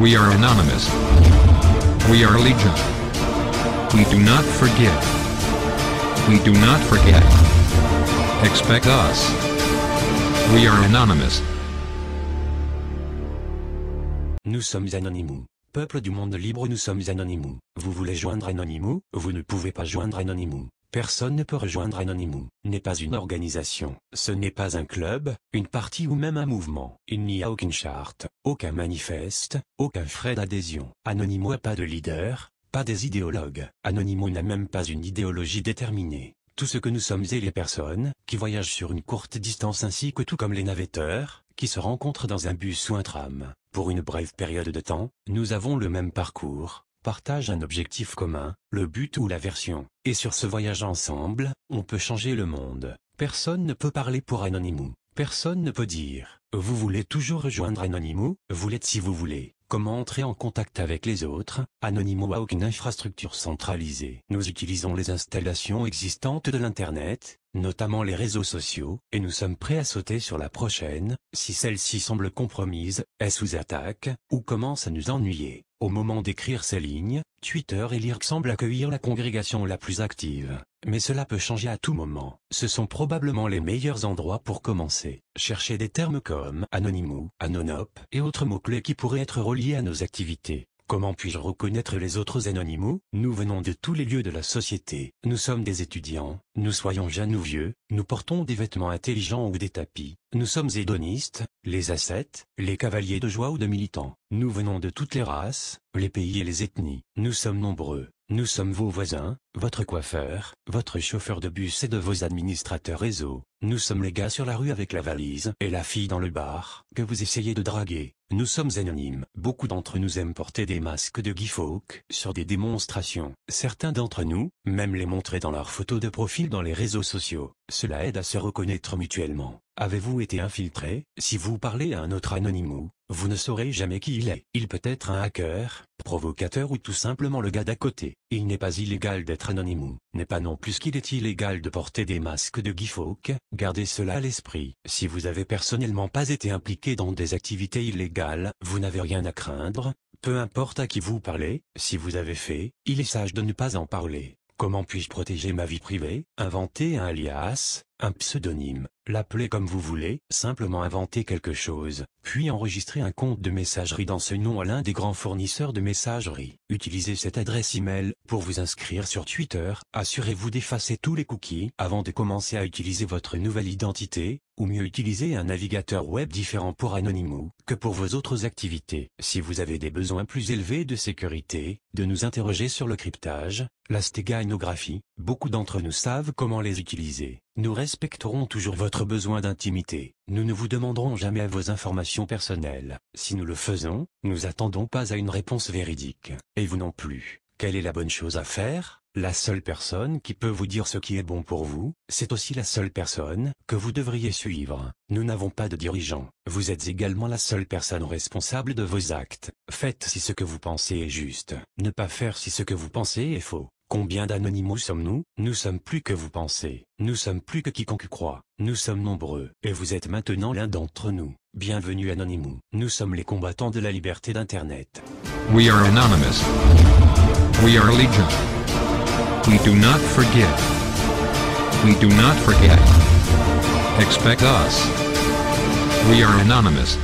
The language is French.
We are anonymous. We are legion. We do not forgive. We do not forget. Expect us. We are anonymous. Nous sommes Anonymous. Peuple du monde libre, nous sommes Anonymous. Vous voulez joindre Anonymous, vous ne pouvez pas joindre Anonymous. Personne ne peut rejoindre Anonymous. N'est pas une organisation. Ce n'est pas un club, une partie ou même un mouvement. Il n'y a aucune charte, aucun manifeste, aucun frais d'adhésion. Anonymous n'a pas de leader, pas des idéologues. Anonymous n'a même pas une idéologie déterminée. Tout ce que nous sommes est les personnes qui voyagent sur une courte distance ainsi que tout comme les navetteurs, qui se rencontrent dans un bus ou un tram. Pour une brève période de temps, nous avons le même parcours, partagent un objectif commun, le but ou la version. Et sur ce voyage ensemble, on peut changer le monde. Personne ne peut parler pour Anonymous. Personne ne peut dire « Vous voulez toujours rejoindre Anonymous, vous l'êtes si vous voulez ». Comment entrer en contact avec les autres? Anonymous n'a aucune infrastructure centralisée. Nous utilisons les installations existantes de l'Internet, notamment les réseaux sociaux, et nous sommes prêts à sauter sur la prochaine, si celle-ci semble compromise, est sous attaque, ou commence à nous ennuyer. Au moment d'écrire ces lignes, Twitter et Lirk semblent accueillir la congrégation la plus active. Mais cela peut changer à tout moment. Ce sont probablement les meilleurs endroits pour commencer. Cherchez des termes comme Anonymous, Anonop et autres mots-clés qui pourraient être reliés à nos activités. Comment puis-je reconnaître les autres Anonymous? Nous venons de tous les lieux de la société. Nous sommes des étudiants, nous soyons jeunes ou vieux, nous portons des vêtements intelligents ou des tapis. Nous sommes hédonistes, les ascètes, les cavaliers de joie ou de militants. Nous venons de toutes les races, les pays et les ethnies. Nous sommes nombreux. Nous sommes vos voisins, votre coiffeur, votre chauffeur de bus et de vos administrateurs réseau. Nous sommes les gars sur la rue avec la valise et la fille dans le bar que vous essayez de draguer. Nous sommes anonymes. Beaucoup d'entre nous aiment porter des masques de Guy Fawkes sur des démonstrations. Certains d'entre nous, même les montrer dans leurs photos de profil dans les réseaux sociaux. Cela aide à se reconnaître mutuellement. Avez-vous été infiltré? Si vous parlez à un autre Anonymous, vous ne saurez jamais qui il est. Il peut être un hacker, provocateur ou tout simplement le gars d'à côté. Il n'est pas illégal d'être Anonymous, n'est pas non plus qu'il est illégal de porter des masques de Guy Fawkes. Gardez cela à l'esprit. Si vous avez personnellement pas été impliqué dans des activités illégales, vous n'avez rien à craindre, peu importe à qui vous parlez. Si vous avez fait, il est sage de ne pas en parler. Comment puis-je protéger ma vie privée? Inventez un alias, un pseudonyme, l'appelez comme vous voulez, simplement inventez quelque chose, puis enregistrez un compte de messagerie dans ce nom à l'un des grands fournisseurs de messagerie. Utilisez cette adresse email pour vous inscrire sur Twitter. Assurez-vous d'effacer tous les cookies avant de commencer à utiliser votre nouvelle identité, ou mieux utilisez un navigateur web différent pour Anonymous que pour vos autres activités. Si vous avez des besoins plus élevés de sécurité, de nous interroger sur le cryptage, la stéganographie, beaucoup d'entre nous savent comment les utiliser. Nous respecterons toujours votre besoin d'intimité. Nous ne vous demanderons jamais à vos informations personnelles. Si nous le faisons, nous attendons pas à une réponse véridique. Et vous non plus. Quelle est la bonne chose à faire? La seule personne qui peut vous dire ce qui est bon pour vous, c'est aussi la seule personne que vous devriez suivre. Nous n'avons pas de dirigeant. Vous êtes également la seule personne responsable de vos actes. Faites si ce que vous pensez est juste. Ne pas faire si ce que vous pensez est faux. Combien d'Anonymous sommes-nous? Nous sommes plus que vous pensez. Nous sommes plus que quiconque croit. Nous sommes nombreux. Et vous êtes maintenant l'un d'entre nous. Bienvenue Anonymous. Nous sommes les combattants de la liberté d'Internet. We are anonymous. We are legion. We do not forgive. We do not forget. Expect us. We are anonymous.